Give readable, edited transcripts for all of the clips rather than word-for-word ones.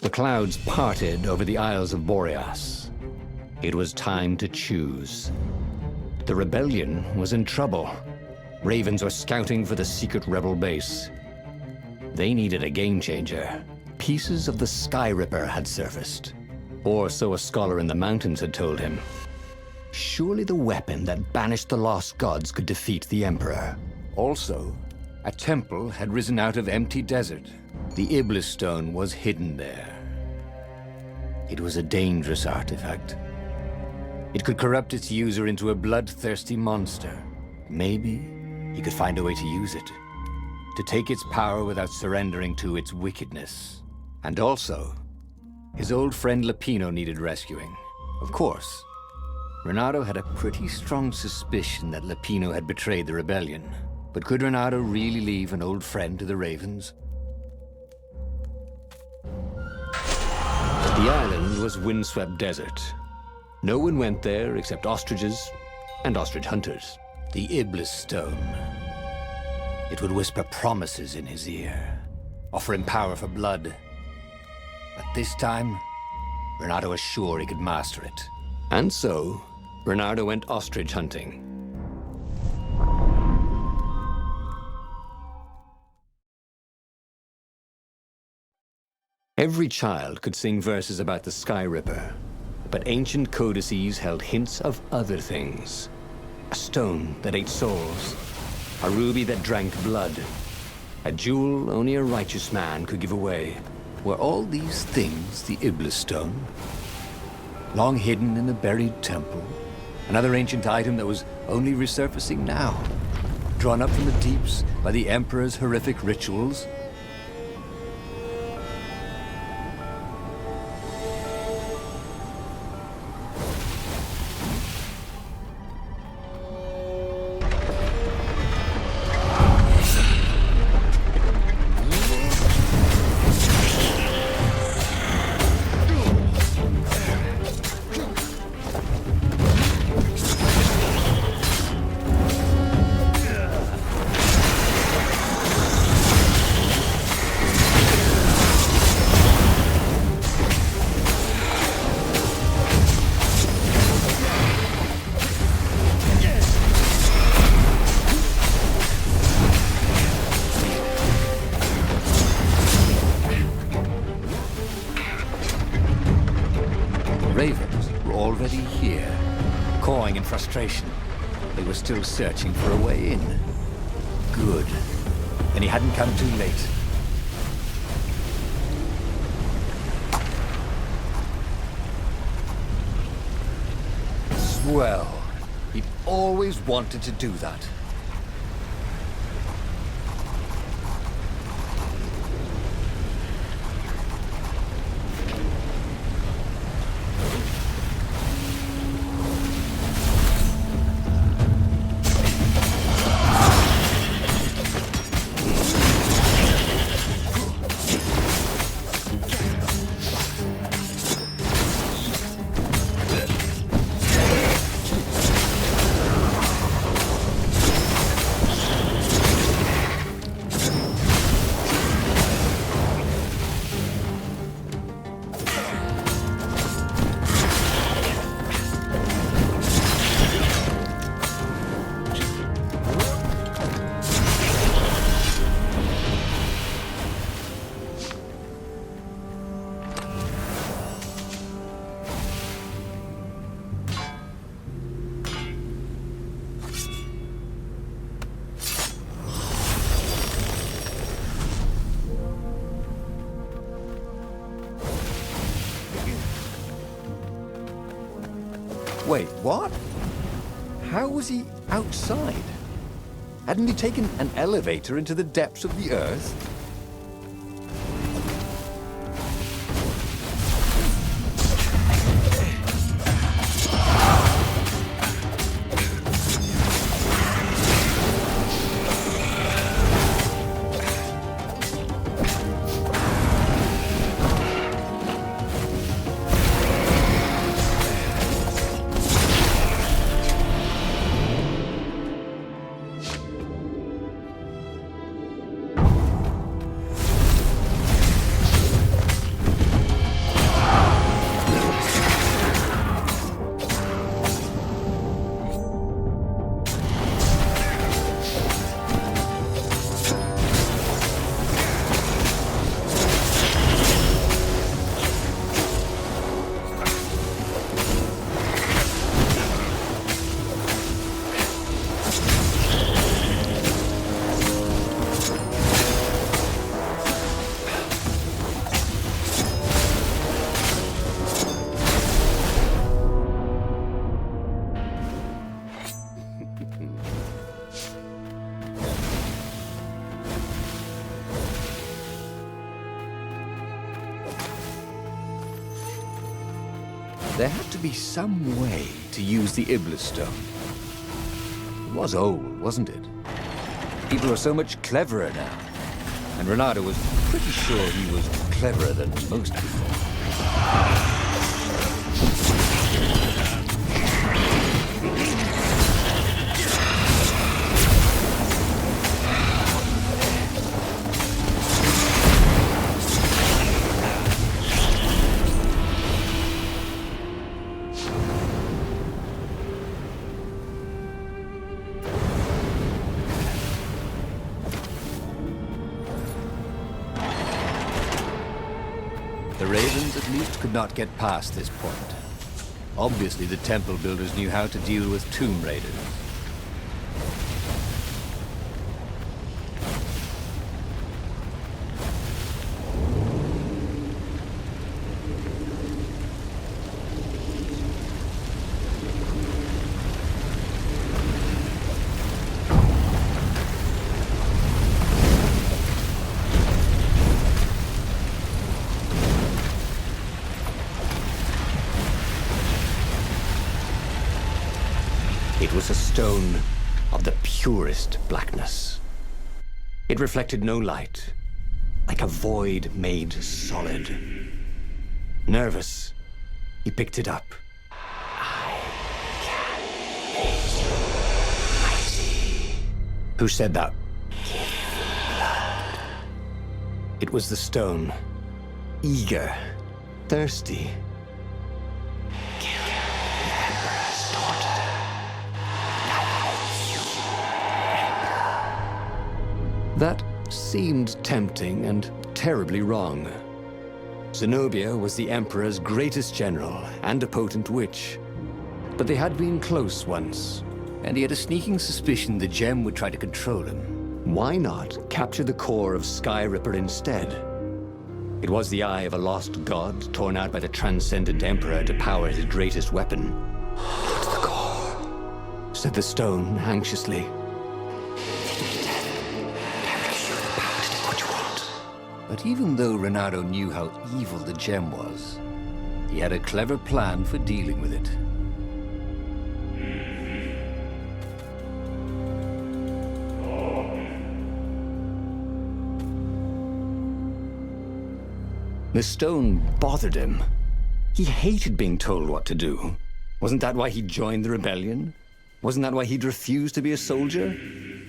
The clouds parted over the Isles of Boreas. It was time to choose. The rebellion was in trouble. Ravens were scouting for the secret rebel base. They needed a game changer. Pieces of the Sky Ripper had surfaced. Or so a scholar in the mountains had told him. Surely the weapon that banished the lost gods could defeat the Emperor. Also, a temple had risen out of empty desert. The Iblis stone was hidden there. It was a dangerous artifact. It could corrupt its user into a bloodthirsty monster. Maybe he could find a way to use it, to take its power without surrendering to its wickedness. And also, his old friend Lapino needed rescuing. Of course, Renato had a pretty strong suspicion that Lapino had betrayed the rebellion. But could Renato really leave an old friend to the Ravens? The island was windswept desert. No one went there except ostriches and ostrich hunters. The Iblis stone. It would whisper promises in his ear, offer him power for blood. But this time, Renato was sure he could master it. And so, Renato went ostrich hunting. Every child could sing verses about the Sky Ripper, but ancient codices held hints of other things. A stone that ate souls, a ruby that drank blood, a jewel only a righteous man could give away. Were all these things the Iblis stone? Long hidden in a buried temple? Another ancient item that was only resurfacing now? Drawn up from the deeps by the Emperor's horrific rituals? Ravens were already here, cawing in frustration. They were still searching for a way in. Good. And he hadn't come too late. Swell. He'd always wanted to do that. Wait, what? How was he outside? Hadn't he taken an elevator into the depths of the Earth? There had to be some way to use the Iblis stone. It was old, wasn't it? People are so much cleverer now. And Renato was pretty sure he was cleverer than most people. The Ravens at least could not get past this point. Obviously, the temple builders knew how to deal with tomb raiders. It was a stone of the purest blackness. It reflected no light, like a void made solid. Nervous, he picked it up. I can make you mighty. Who said that? Give blood. It was the stone, eager, thirsty. That seemed tempting and terribly wrong. Zenobia was the Emperor's greatest general and a potent witch. But they had been close once. And he had a sneaking suspicion the gem would try to control him. Why not capture the core of Sky Ripper instead? It was the eye of a lost god torn out by the transcendent Emperor to power his greatest weapon. "What's the core?" said the stone anxiously. But even though Renato knew how evil the gem was, he had a clever plan for dealing with it. The stone bothered him. He hated being told what to do. Wasn't that why he joined the rebellion? Wasn't that why he'd refused to be a soldier?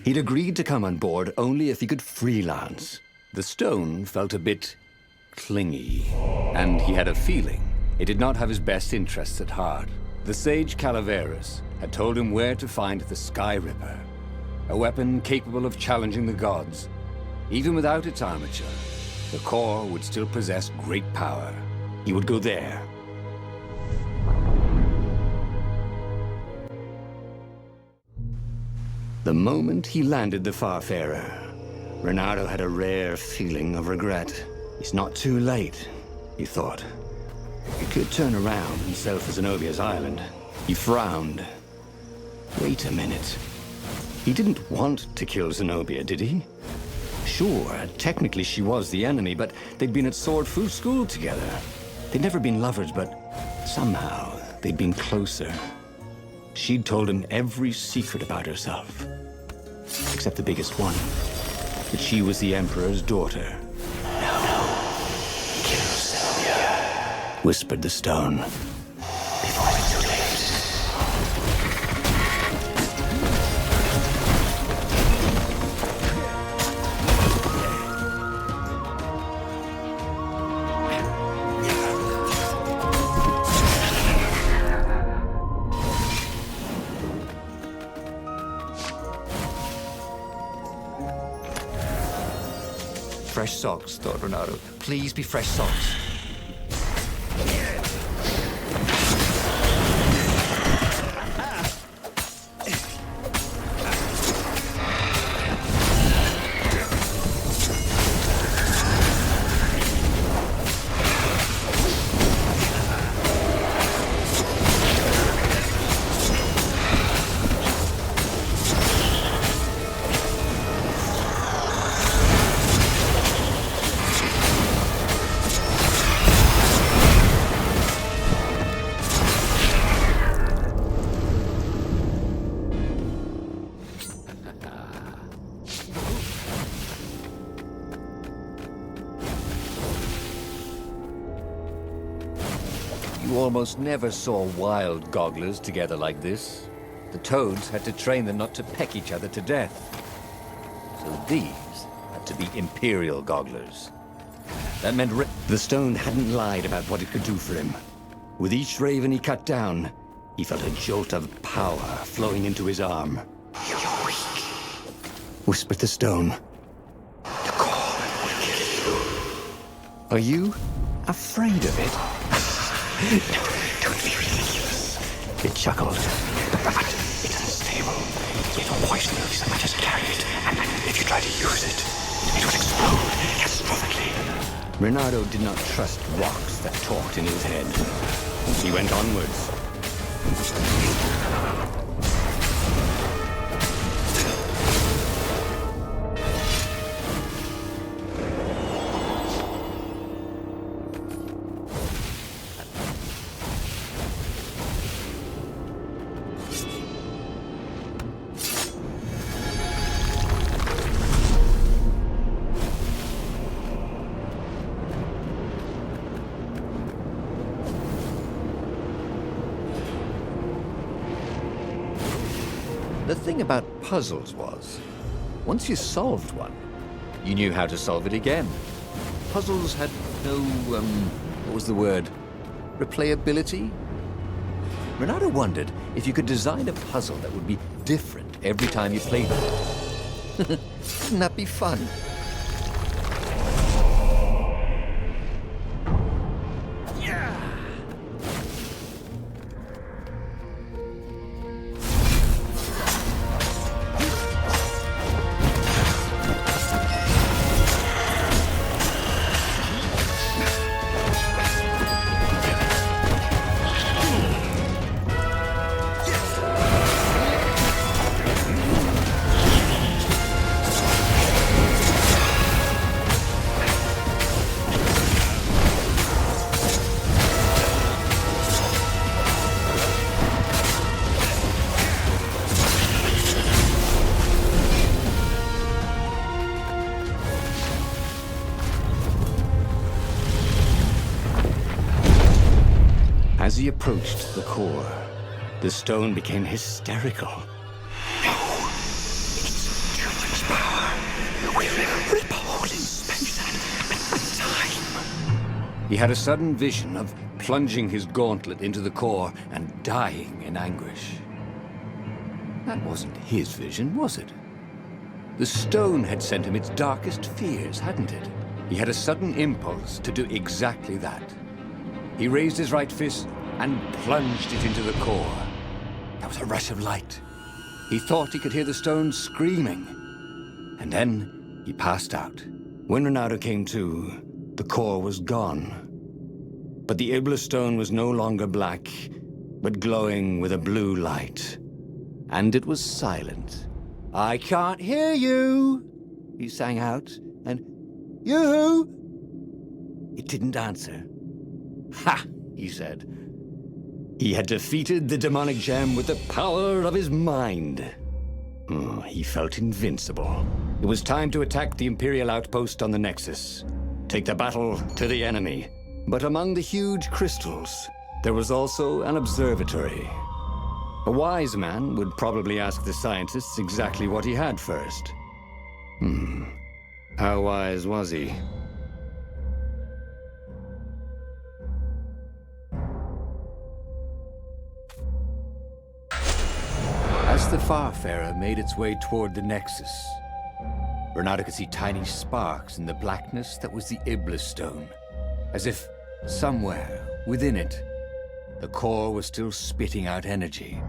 He'd agreed to come on board only if he could freelance. The stone felt a bit clingy, and he had a feeling it did not have his best interests at heart. The sage Calaveras had told him where to find the Sky Ripper, a weapon capable of challenging the gods. Even without its armature, the core would still possess great power. He would go there. The moment he landed the Farfarer, Renato had a rare feeling of regret. It's not too late, he thought. He could turn around and sail for Zenobia's island. He frowned. Wait a minute. He didn't want to kill Zenobia, did he? Sure, technically she was the enemy, but they'd been at sword food school together. They'd never been lovers, but somehow they'd been closer. She'd told him every secret about herself, except the biggest one. That she was the Emperor's daughter. No. Kill Zenobia, whispered the stone. Before it's too late. Fresh socks, thought Renato. Please be fresh socks. You almost never saw wild gogglers together like this. The toads had to train them not to peck each other to death. So these had to be imperial gogglers. That meant the stone hadn't lied about what it could do for him. With each raven he cut down, he felt a jolt of power flowing into his arm. "You're weak," whispered the stone. "The core will kill you." "Are you afraid of it?" "No, don't be ridiculous." It chuckled. "But it's unstable. If a poison moves so much as carry it, and if you try to use it, it will explode catastrophically." Reynardo did not trust rocks that talked in his head. He went onwards. The thing about puzzles was, once you solved one, you knew how to solve it again. Puzzles had no, what was the word? Replayability? Reynardo wondered if you could design a puzzle that would be different every time you played it. Wouldn't that be fun? As he approached the core, the stone became hysterical. "No, it's too much power. We will rip a hole in space and time." He had a sudden vision of plunging his gauntlet into the core and dying in anguish. That wasn't his vision, was it? The stone had sent him its darkest fears, hadn't it? He had a sudden impulse to do exactly that. He raised his right fist and plunged it into the core. There was a rush of light. He thought he could hear the stone screaming. And then he passed out. When Reynardo came to, the core was gone. But the Iblis stone was no longer black, but glowing with a blue light. And it was silent. "I can't hear you," he sang out, and "You?" It didn't answer. "Ha!" he said. He had defeated the demonic gem with the power of his mind. He felt invincible. It was time to attack the Imperial outpost on the Nexus. Take the battle to the enemy. But among the huge crystals, there was also an observatory. A wise man would probably ask the scientists exactly what he had first. How wise was he? As the Farfarer made its way toward the Nexus, Reynardo could see tiny sparks in the blackness that was the Iblis stone, as if somewhere within it, the core was still spitting out energy,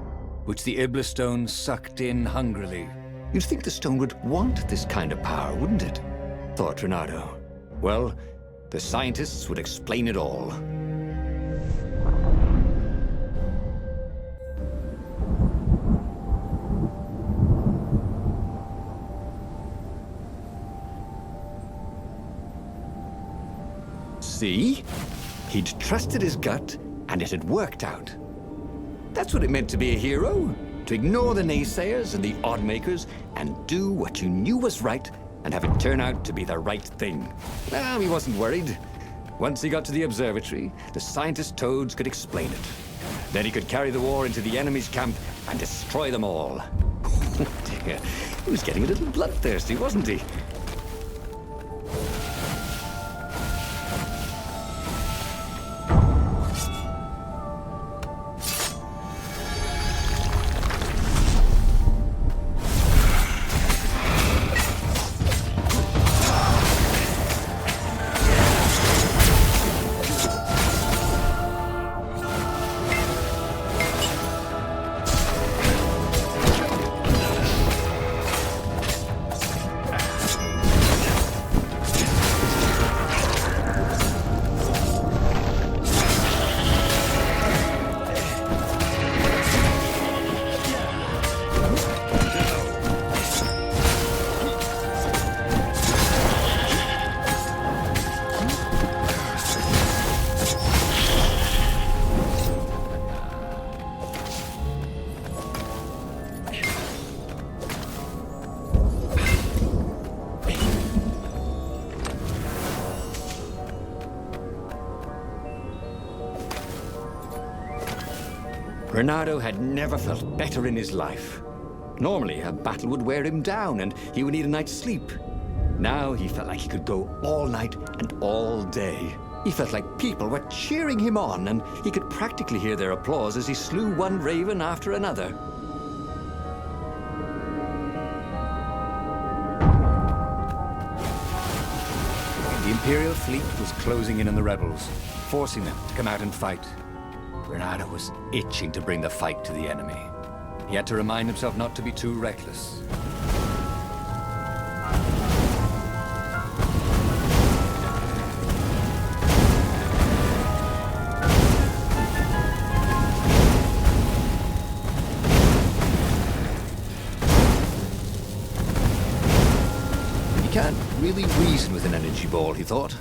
which the Iblis stone sucked in hungrily. You'd think the stone would want this kind of power, wouldn't it? Thought Reynardo. Well, the scientists would explain it all. See? He'd trusted his gut, and it had worked out. That's what it meant to be a hero. To ignore the naysayers and the oddmakers, and do what you knew was right, and have it turn out to be the right thing. Well, he wasn't worried. Once he got to the observatory, the scientist toads could explain it. Then he could carry the war into the enemy's camp and destroy them all. Oh dear, he was getting a little bloodthirsty, wasn't he? Reynardo had never felt better in his life. Normally, a battle would wear him down and he would need a night's sleep. Now he felt like he could go all night and all day. He felt like people were cheering him on, and he could practically hear their applause as he slew one raven after another. The Imperial fleet was closing in on the rebels, forcing them to come out and fight. Reynardo was itching to bring the fight to the enemy. He had to remind himself not to be too reckless. You can't really reason with an energy ball, he thought.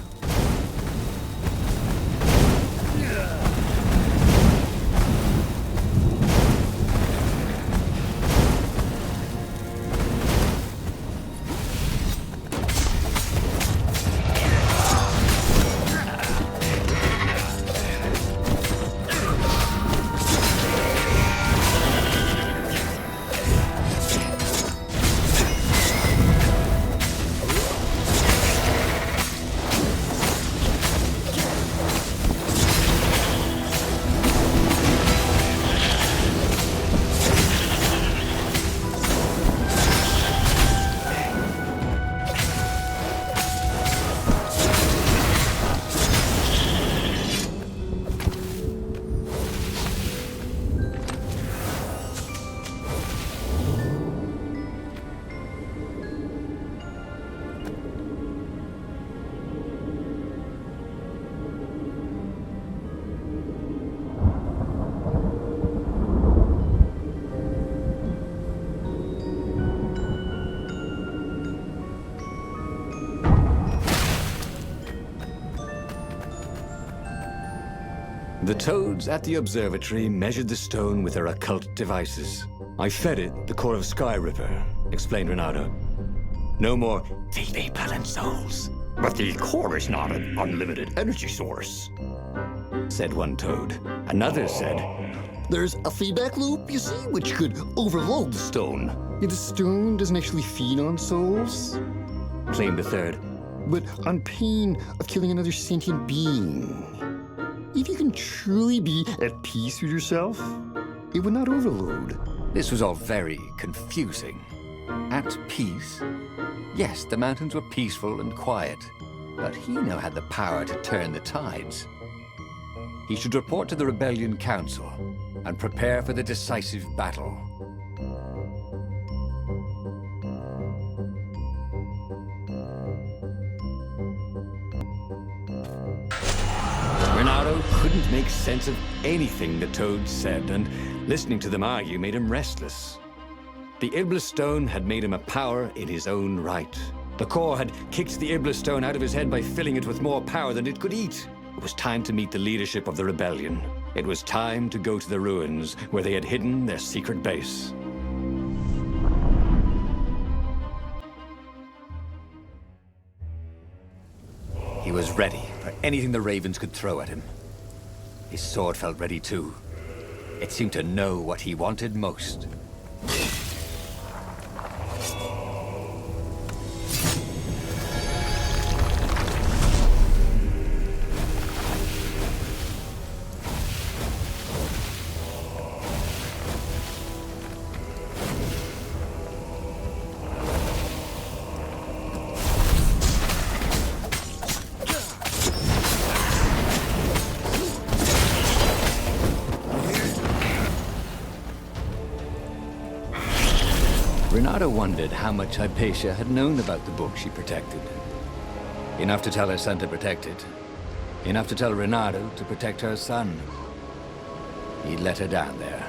The toads at the observatory measured the stone with their occult devices. I fed it the core of Sky Ripper, explained Reynardo. No more feed planet souls. But the core is not an unlimited energy source, said one toad. Another said, there's a feedback loop, you see, which could overload the stone. Yeah, the stone doesn't actually feed on souls, claimed a third, but on pain of killing another sentient being. If you can truly be at peace with yourself, it would not overload. This was all very confusing. At peace? Yes, the mountains were peaceful and quiet, but he now had the power to turn the tides. He should report to the Rebellion Council and prepare for the decisive battle. Reynardo couldn't make sense of anything the toads said, and listening to them argue made him restless. The Iblis Stone had made him a power in his own right. The core had kicked the Iblis Stone out of his head by filling it with more power than it could eat. It was time to meet the leadership of the rebellion. It was time to go to the ruins where they had hidden their secret base. He was ready. for anything the ravens could throw at him. His sword felt ready too. It seemed to know what he wanted most. Renata wondered how much Hypatia had known about the book she protected. Enough to tell her son to protect it. Enough to tell Renato to protect her son. He'd let her down there.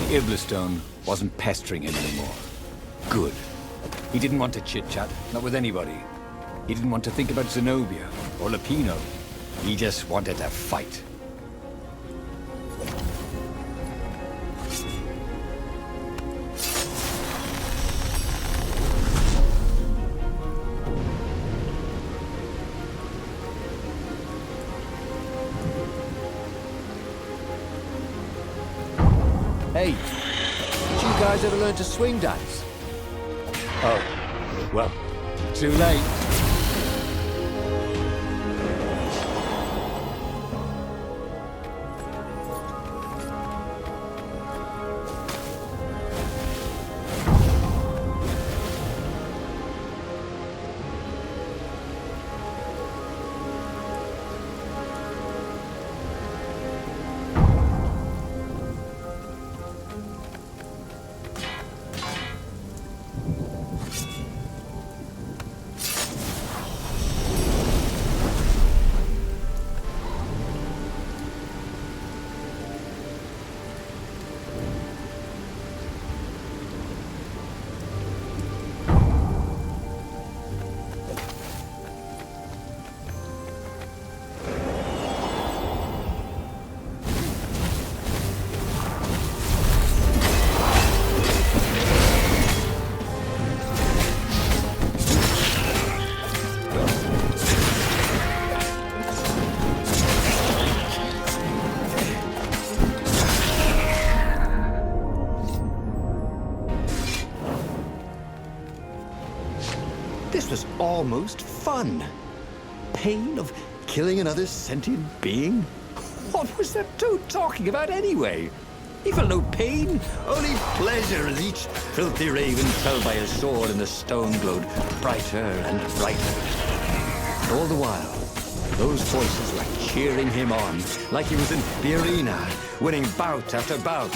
Iblistone wasn't pestering him anymore. Good. He didn't want to chit-chat, not with anybody. He didn't want to think about Zenobia or Lupino. He just wanted to fight. Hey, did you guys ever learn to swing dance? Oh, well, too late. This was almost fun. Pain of killing another sentient being? What was that toad talking about anyway? He felt no pain, only pleasure as each filthy raven fell by his sword and the stone glowed brighter and brighter. All the while, those voices were cheering him on, like he was in the arena, winning bout after bout.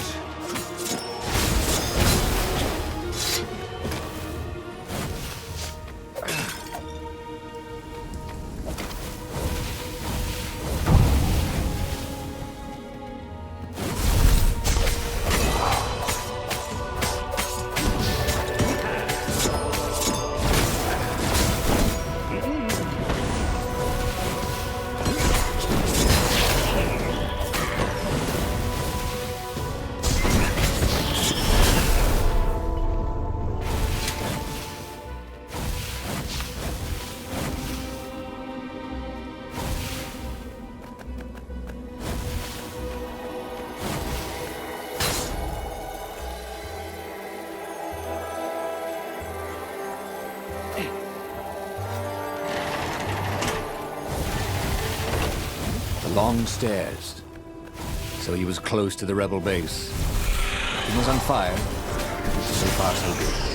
Long stairs. So he was close to the rebel base. It was on fire. So far, so good.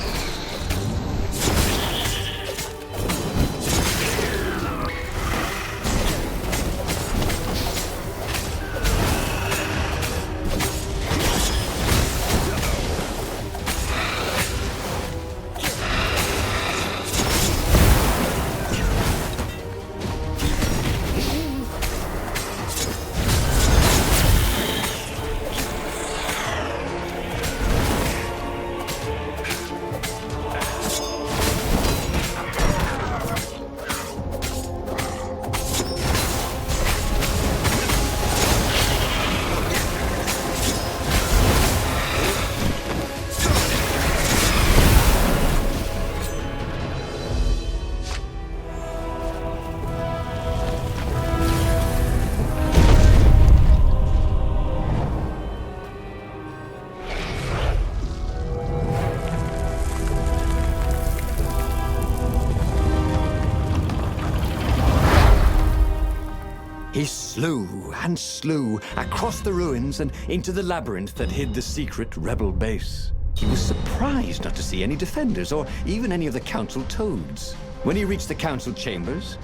slew and slew across the ruins and into the labyrinth that hid the secret rebel base. He was surprised not to see any defenders or even any of the council toads. When he reached the council chambers,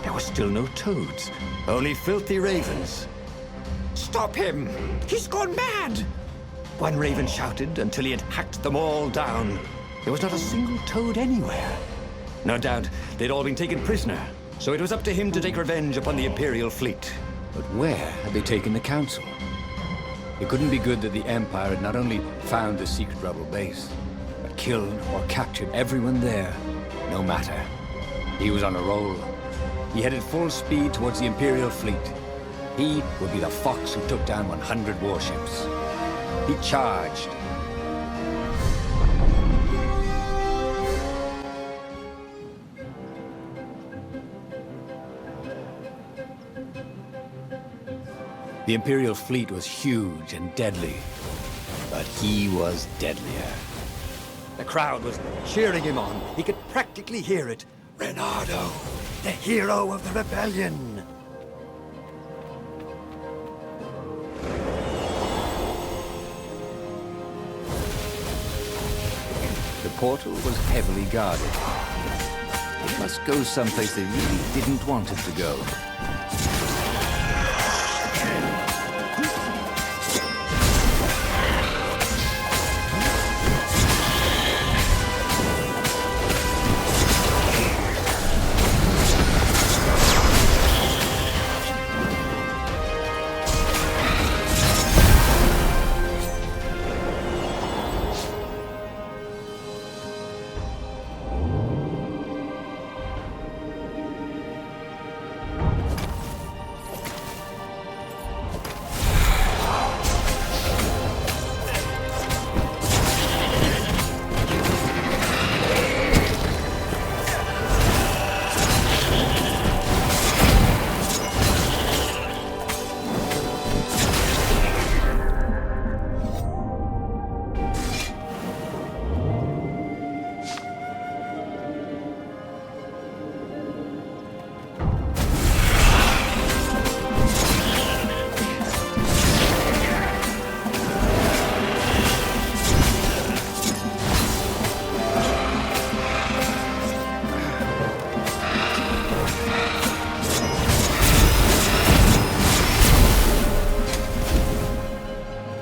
there were still no toads, only filthy ravens. "Stop him! He's gone mad!" one raven shouted until he had hacked them all down. There was not a single toad anywhere. No doubt they'd all been taken prisoner, so it was up to him to take revenge upon the Imperial fleet. But where had they taken the council? It couldn't be good that the Empire had not only found the secret rebel base, but killed or captured everyone there, no matter. He was on a roll. He headed full speed towards the Imperial fleet. He would be the fox who took down 100 warships. He charged. The Imperial fleet was huge and deadly, but he was deadlier. The crowd was cheering him on. He could practically hear it. "Reynardo, the hero of the rebellion!" The portal was heavily guarded. It must go someplace they really didn't want it to go.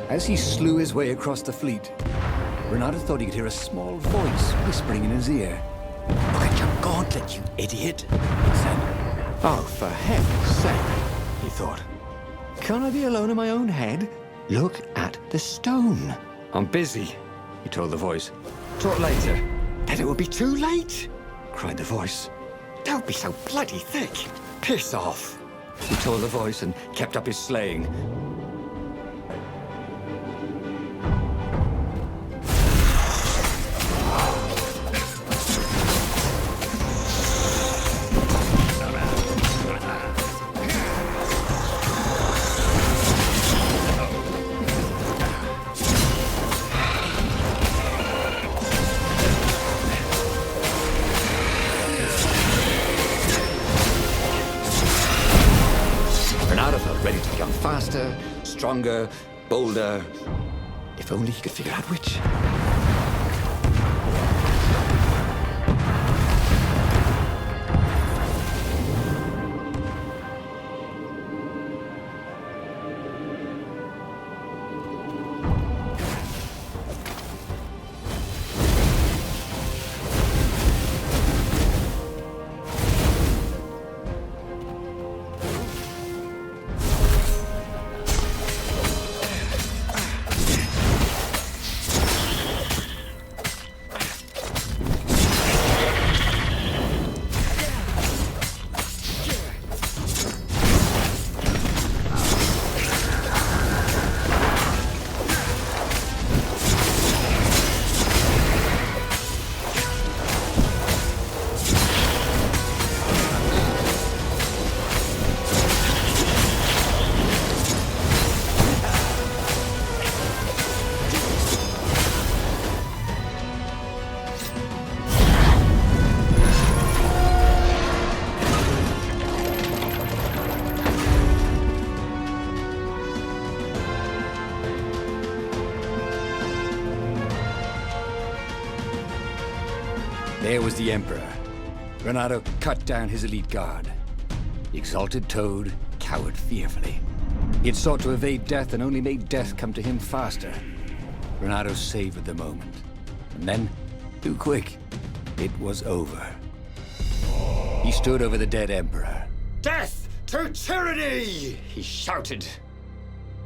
As he slew his way across the fleet, Reynardo thought he could hear a small voice whispering in his ear. "Look at your gauntlet, you idiot," it said. "Oh, for heaven's sake," he thought. "Can't I be alone in my own head? Look at the stone." "I'm busy," he told the voice. "Talk later." "Then it will be too late," cried the voice. "Don't be so bloody thick. Piss off," he told the voice and kept up his slaying. Reynardo felt ready to become faster, stronger, bolder. If only he could figure out which. There was the Emperor. Renato cut down his elite guard. The exalted Toad cowered fearfully. He had sought to evade death and only made death come to him faster. Renato savored the moment. And then, too quick, it was over. He stood over the dead Emperor. Death to tyranny! He shouted.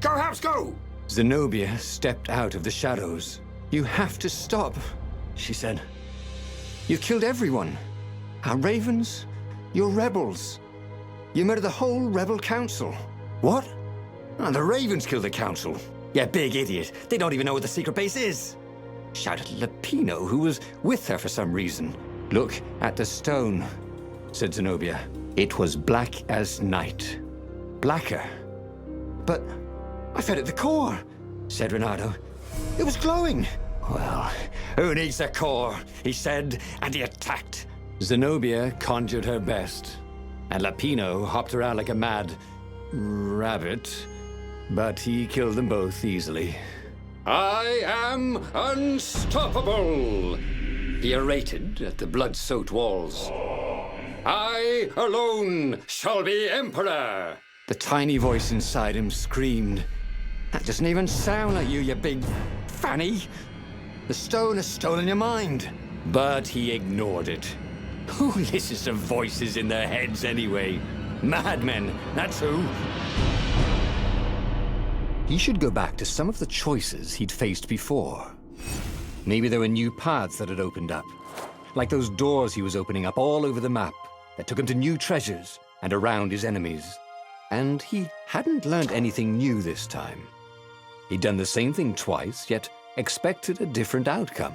Go, House, go! Zenobia stepped out of the shadows. You have to stop, she said. You've killed everyone. Our ravens, your rebels. You murdered the whole rebel council. What? And the ravens killed the council. You big idiot. They don't even know what the secret base is. Shouted Lapino, who was with her for some reason. Look at the stone, said Zenobia. It was black as night. Blacker. But I fed it the core, said Renato. It was glowing. Well, who needs a core, he said, and he attacked. Zenobia conjured her best, and Lapino hopped around like a mad rabbit, but he killed them both easily. I am unstoppable, he orated at the blood-soaked walls. I alone shall be emperor. The tiny voice inside him screamed, that doesn't even sound like you big fanny. The stone has stolen your mind. But he ignored it. Who listens to voices in their heads anyway? Madmen, that's who. He should go back to some of the choices he'd faced before. Maybe there were new paths that had opened up, like those doors he was opening up all over the map that took him to new treasures and around his enemies. And he hadn't learned anything new this time. He'd done the same thing twice, yet expected a different outcome.